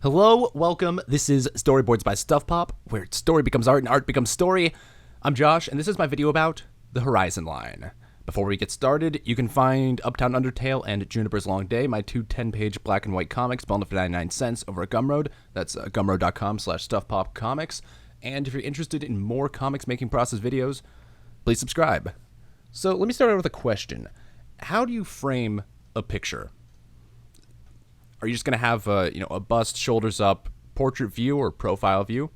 Hello, welcome. This is Storyboards by Stuff Pop, where story becomes art and art becomes story. I'm Josh, and this is my video about the Horizon Line. Before we get started, you can find Uptown Undertale and Juniper's Long Day, my two 10-page black and white comics, bundled for 99 cents over at Gumroad. That's gumroad.com/stuffpopcomics. And if you're interested in more comics making process videos, please subscribe. So let me start out with a question. How do you frame a picture? Are you just going to have a bust, shoulders up, portrait view or profile view,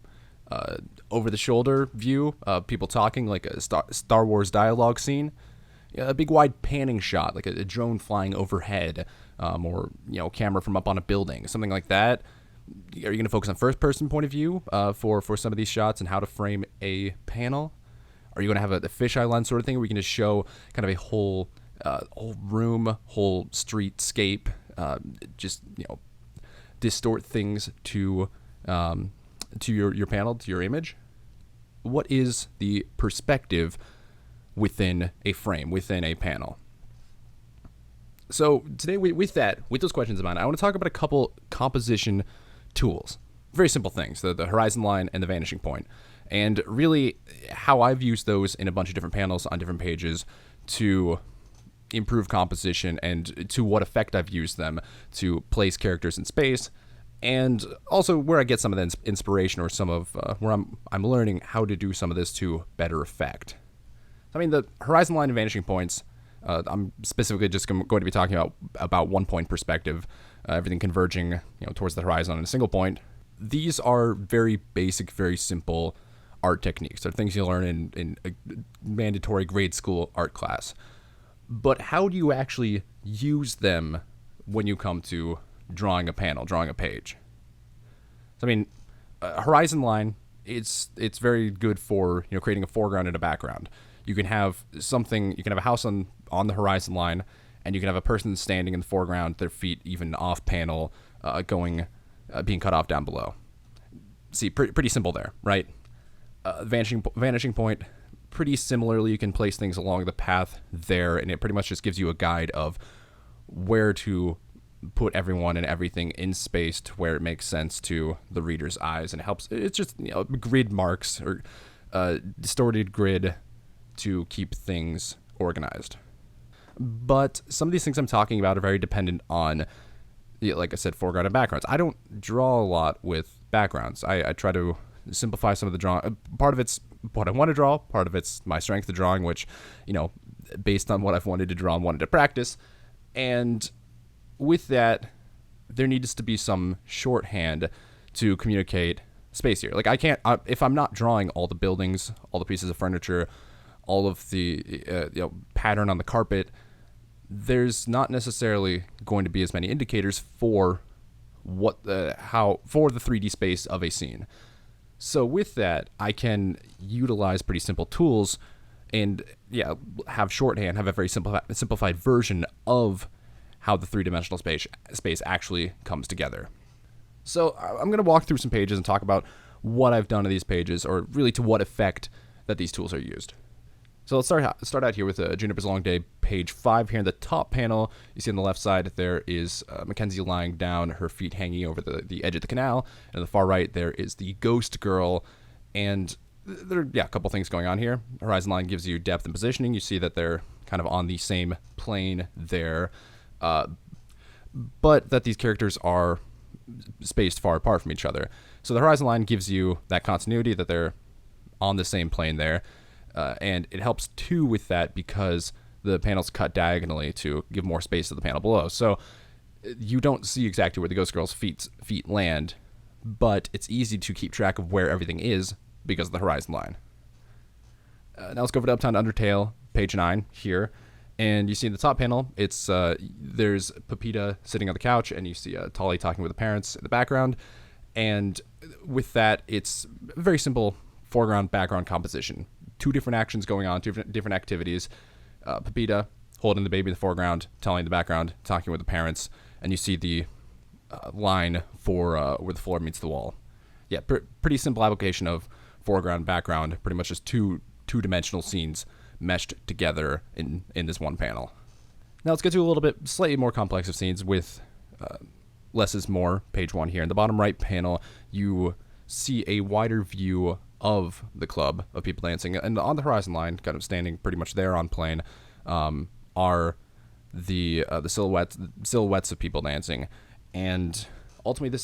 over the shoulder view, people talking like a Star Wars dialogue scene, a big wide panning shot like a drone flying overhead, or camera from up on a building, something like that? Are you going to focus on first person point of view for some of these shots and how to frame a panel? Are you going to have a fisheye lens sort of thing where you can just show kind of a whole room, whole streetscape? Distort things to your panel, to your image? What is the perspective within a frame, within a panel? So today, with those questions in mind, I want to talk about a couple composition tools. Very simple things, the horizon line and the vanishing point, and really how I've used those in a bunch of different panels on different pages to improve composition, and to what effect I've used them to place characters in space, and also where I get some of the inspiration or some of where I'm learning how to do some of this to better effect. I mean, the horizon line and vanishing points, I'm specifically just going to be talking about 1 point perspective, everything converging towards the horizon on a single point. These are very basic, very simple art techniques. They're things you learn in a mandatory grade school art class. But how do you actually use them when you come to drawing a panel, drawing a page? So, I mean, a horizon line, it's very good for creating a foreground and a background. You can have a house on the horizon line, and you can have a person standing in the foreground, their feet even off panel, being cut off down below. See, pretty simple there, right? Vanishing point. Pretty similarly, you can place things along the path there, and it pretty much just gives you a guide of where to put everyone and everything in space to where it makes sense to the reader's eyes, and it's just grid marks or distorted grid to keep things organized. But some of these things I'm talking about are very dependent on, like I said, foreground and backgrounds. I don't draw a lot with backgrounds. I try to simplify some of the drawing. Part of it's what I want to draw, part of it's my strength of drawing, which, based on what I've wanted to draw and wanted to practice. And with that, there needs to be some shorthand to communicate space here. Like, I can't, if I'm not drawing all the buildings, all the pieces of furniture, all of the pattern on the carpet, there's not necessarily going to be as many indicators for the 3D space of a scene. So with that, I can utilize pretty simple tools and have shorthand, have a very simplified version of how the three-dimensional space actually comes together. So I'm going to walk through some pages and talk about what I've done to these pages, or really to what effect that these tools are used. So let's start out here with Juniper's Long Day, page 5. Here in the top panel, you see on the left side, there is Mackenzie lying down, her feet hanging over the edge of the canal. And on the far right, there is the ghost girl. And there are a couple things going on here. Horizon line gives you depth and positioning. You see that they're kind of on the same plane there, but that these characters are spaced far apart from each other. So the horizon line gives you that continuity, that they're on the same plane there. And it helps too with that because the panel's cut diagonally to give more space to the panel below. So you don't see exactly where the ghost girl's feet land, but it's easy to keep track of where everything is because of the horizon line. Now let's go over to Uptown Undertale, page 9 here. And you see in the top panel, it's there's Pepita sitting on the couch, and you see Tali talking with the parents in the background. And with that, it's a very simple foreground-background composition. Two different actions going on, two different activities. Pepita holding the baby in the foreground, Tali in the background, talking with the parents, and you see the line for where the floor meets the wall. Yeah, pretty simple application of foreground, background, pretty much just two-dimensional scenes meshed together in this one panel. Now let's get to a little bit slightly more complex of scenes with less is more, page 1 here. In the bottom right panel, you see a wider view of the club of people dancing. And on the horizon line, kind of standing pretty much there on plane, are the silhouettes of people dancing. And ultimately,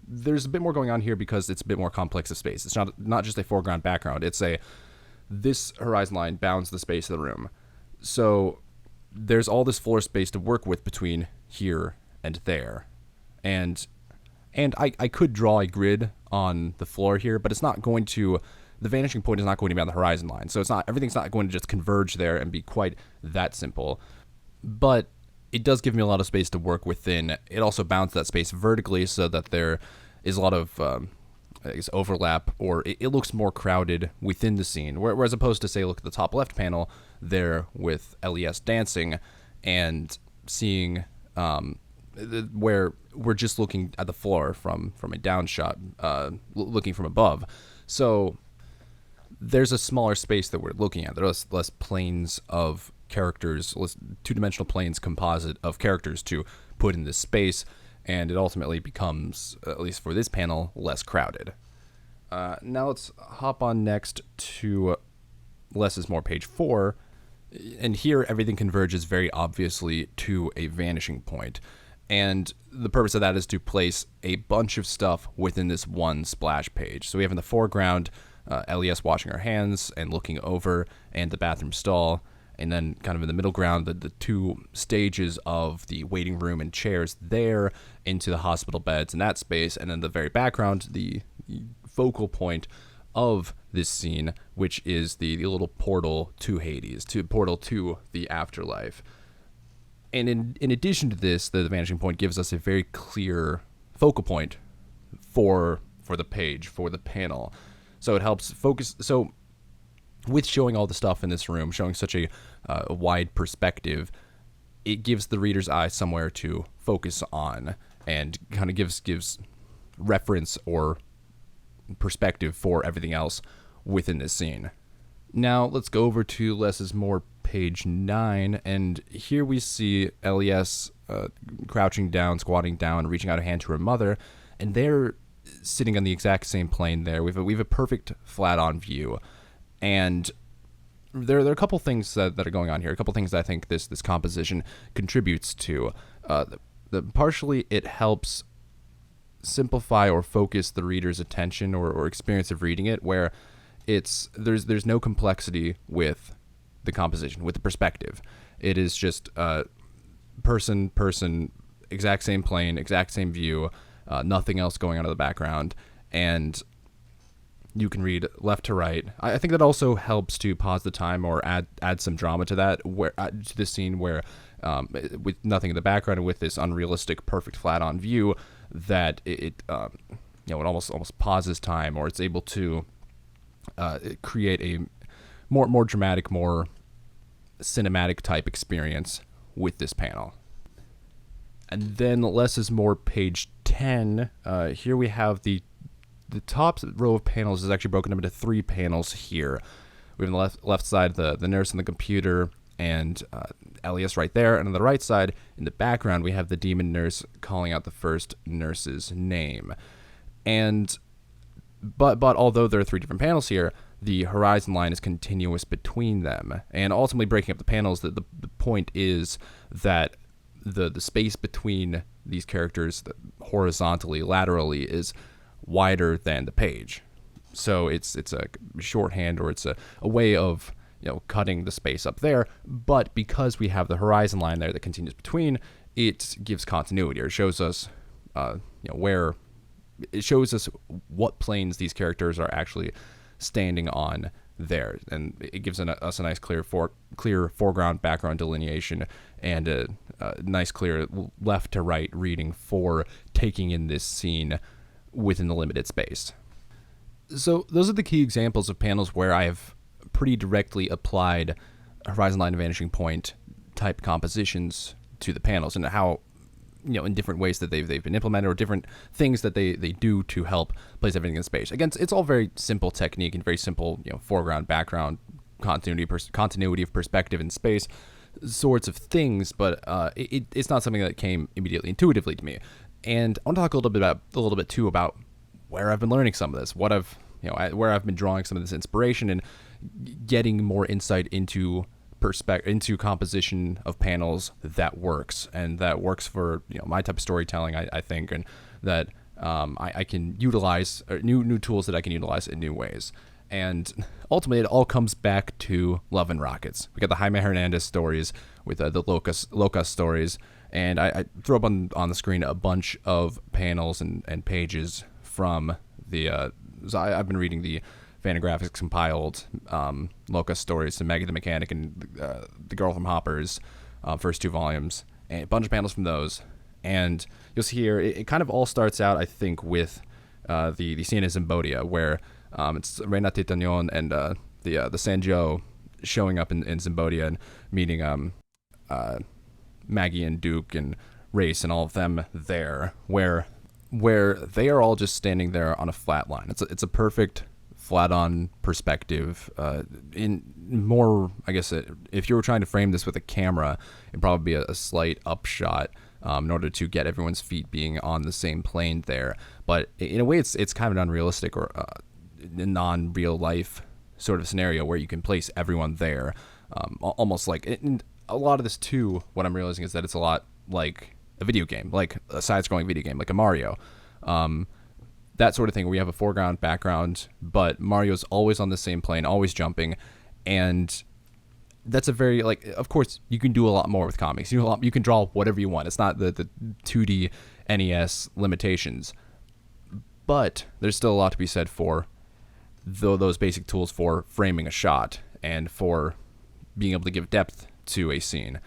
there's a bit more going on here because it's a bit more complex of space. It's not just a foreground background. It's this horizon line bounds the space of the room. So there's all this floor space to work with between here and there. And I could draw a grid on the floor here, but it's not going to, the vanishing point is not going to be on the horizon line. So everything's not going to just converge there and be quite that simple. But it does give me a lot of space to work within. It also bounds that space vertically so that there is a lot of overlap, or it looks more crowded within the scene. Whereas opposed to, say, look at the top left panel there with LES dancing and seeing where we're just looking at the floor from a down shot, looking from above. So there's a smaller space that we're looking at. There's less planes of characters, less two-dimensional planes composite of characters to put in this space, and it ultimately becomes, at least for this panel, less crowded. Now let's hop on next to Less is More, page 4, and here everything converges very obviously to a vanishing point. And the purpose of that is to place a bunch of stuff within this one splash page. So we have in the foreground LES washing her hands and looking over, and the bathroom stall. And then kind of in the middle ground, the two stages of the waiting room and chairs there into the hospital beds in that space. And then the very background, the focal point of this scene, which is the little portal to Hades, portal to the afterlife. And in addition to this, the vanishing point gives us a very clear focal point for the page, for the panel. So it helps focus. So with showing all the stuff in this room, showing such a wide perspective, it gives the reader's eye somewhere to focus on and kind of gives reference or perspective for everything else within this scene. Now let's go over to Less is More, page 9, and here we see LES crouching down, squatting down, reaching out a hand to her mother, and they're sitting on the exact same plane there. We have a perfect flat-on view, and there are a couple things that are going on here, a couple things that I think this composition contributes to. Partially, it helps simplify or focus the reader's attention or experience of reading it, where there's no complexity with the composition, with the perspective. It is just person, exact same plane, exact same view, nothing else going on in the background, and you can read left to right. I think that also helps to pause the time or add some drama to that, where to the scene where with nothing in the background and with this unrealistic perfect flat on view, that it almost pauses time, or it's able to create a more dramatic, more cinematic type experience with this panel. And then Less is More, page 10. Here we have the top row of panels is actually broken up into 3 panels here. We have on the left side the nurse and the computer and LES right there, and on the right side in the background we have the demon nurse calling out the first nurse's name. And but although there are 3 different panels here, the horizon line is continuous between them, and ultimately breaking up the panels, the point is that the space between these characters horizontally, laterally, is wider than the page. So it's a shorthand, or it's a way of cutting the space up there. But because we have the horizon line there that continues between, it gives continuity, or it shows us where it shows us what planes these characters are actually standing on there, and it gives us a nice clear foreground background delineation, and a nice clear left to right reading for taking in this scene within the limited space. So those are the key examples of panels where I have pretty directly applied horizon line and vanishing point type compositions to the panels, and how in different ways that they've been implemented, or different things that they do to help place everything in space. Again, it's all very simple technique and very simple foreground, background, continuity of perspective in space sorts of things, but it's not something that came immediately intuitively to me. And I want to talk a little bit too about where I've been learning some of this, what I've where I've been drawing some of this inspiration and getting more insight into into composition of panels that works and that works for my type of storytelling. I think, and that I can utilize new tools that I can utilize in new ways. And ultimately, it all comes back to Love and Rockets. We got the Jaime Hernandez stories with the Locust stories, and I throw up on the screen a bunch of panels and pages from the. So I've been reading the Fantagraphics compiled Locust stories, to Maggie the Mechanic and the Girl from Hoppers, first 2 volumes, and a bunch of panels from those. And you'll see here, it kind of all starts out, I think, with the scene in Zimbodia, where it's Reina Titanon and the Sanjo showing up in Zimbodia and meeting Maggie and Duke and Race and all of them there, where they are all just standing there on a flat line. It's a perfect flat-on perspective. In more, I guess, if you were trying to frame this with a camera, it'd probably be a slight upshot in order to get everyone's feet being on the same plane there. But in a way, it's kind of an unrealistic or non-real life sort of scenario where you can place everyone there, almost like. And a lot of this too, what I'm realizing is that it's a lot like a video game, like a side-scrolling video game, like a Mario. That sort of thing where you have a foreground, background, but Mario's always on the same plane, always jumping, and that's a very, like, of course, you can do a lot more with comics. You can draw whatever you want. It's not the 2D NES limitations, but there's still a lot to be said for those basic tools for framing a shot and for being able to give depth to a scene.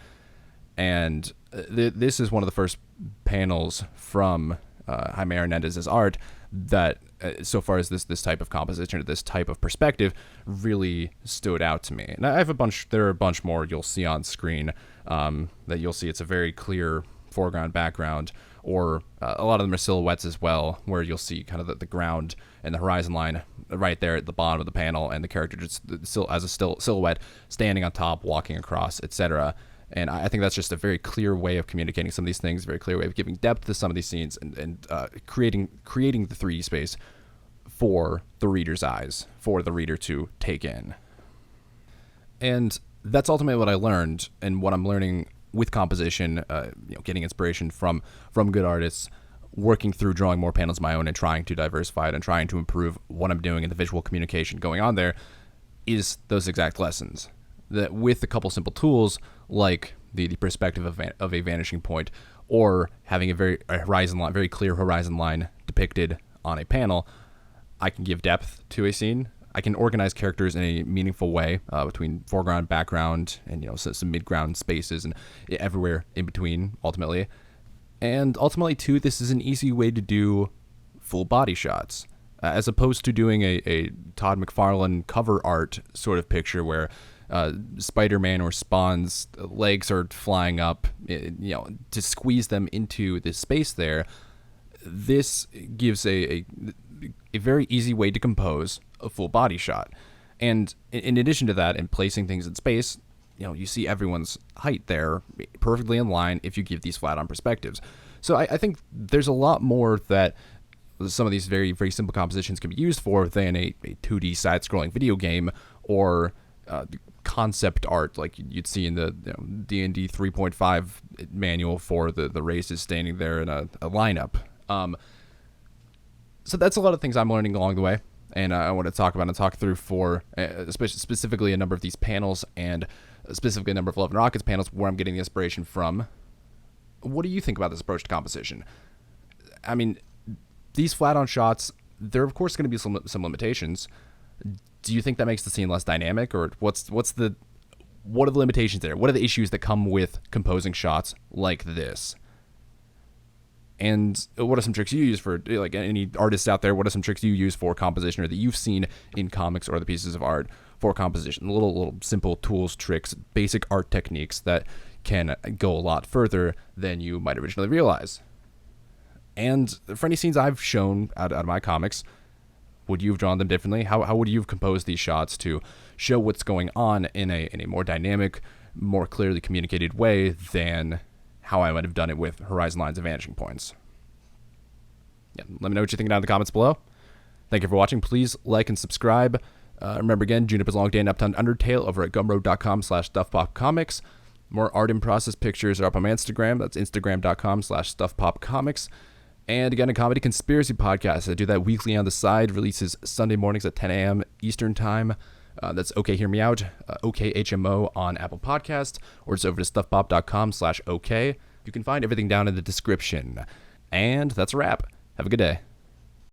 And this is one of the first panels from Jaime Hernandez's art that, so far as this type of composition or this type of perspective, really stood out to me. And I have there are a bunch more you'll see on screen that you'll see. It's a very clear foreground, background, or a lot of them are silhouettes as well, where you'll see kind of the ground and the horizon line right there at the bottom of the panel, and the character just still as a silhouette standing on top, walking across, etc. And I think that's just a very clear way of communicating some of these things, a very clear way of giving depth to some of these scenes, and creating the 3D space for the reader's eyes, for the reader to take in. And that's ultimately what I learned, and what I'm learning with composition, getting inspiration from good artists, working through drawing more panels of my own and trying to diversify it and trying to improve what I'm doing in the visual communication going on there, is those exact lessons. That with a couple simple tools like the perspective of a vanishing point, or having a very clear horizon line depicted on a panel, I can give depth to a scene. I can organize characters in a meaningful way between foreground, background, and some mid-ground spaces and everywhere in between. Ultimately too, this is an easy way to do full body shots, as opposed to doing a Todd McFarlane cover art sort of picture where Spider-Man or Spawn's legs are flying up, to squeeze them into this space there. This gives a very easy way to compose a full body shot. And in addition to that, in placing things in space, you see everyone's height there perfectly in line if you give these flat on perspectives. So I think there's a lot more that some of these very, very simple compositions can be used for than a 2D side-scrolling video game, or concept art like you'd see in the D&D 3.5 manual for the races standing there in a lineup. So that's a lot of things I'm learning along the way, and I want to talk about and talk through for specifically a number of these panels, and specifically a number of Love and Rockets panels where I'm getting the inspiration from. What do you think about this approach to composition? I mean, these flat-on shots, there are of course going to be some limitations. Do you think that makes the scene less dynamic, or what are the limitations there? What are the issues that come with composing shots like this? And what are some tricks you use for, like, any artists out there? What are some tricks you use for composition, or that you've seen in comics or the pieces of art for composition? Little simple tools, tricks, basic art techniques that can go a lot further than you might originally realize. And for any scenes I've shown out of my comics, would you have drawn them differently? How would you have composed these shots to show what's going on in a more dynamic, more clearly communicated way than how I might have done it with horizon lines and vanishing points? Yeah, let me know what you think down in the comments below. Thank you for watching. Please like and subscribe. Remember again, Juniper's Long Day and Uptown Undertale over at gumroad.com/stuffpopcomics. More art in process pictures are up on my Instagram. That's instagram.com/stuffpopcomics. And again, a comedy conspiracy podcast. I do that weekly on the side. Releases Sunday mornings at 10 a.m. Eastern time. That's OK Hear Me Out, OKHMO on Apple Podcast, or just over to stuffpop.com/OK. You can find everything down in the description. And that's a wrap. Have a good day.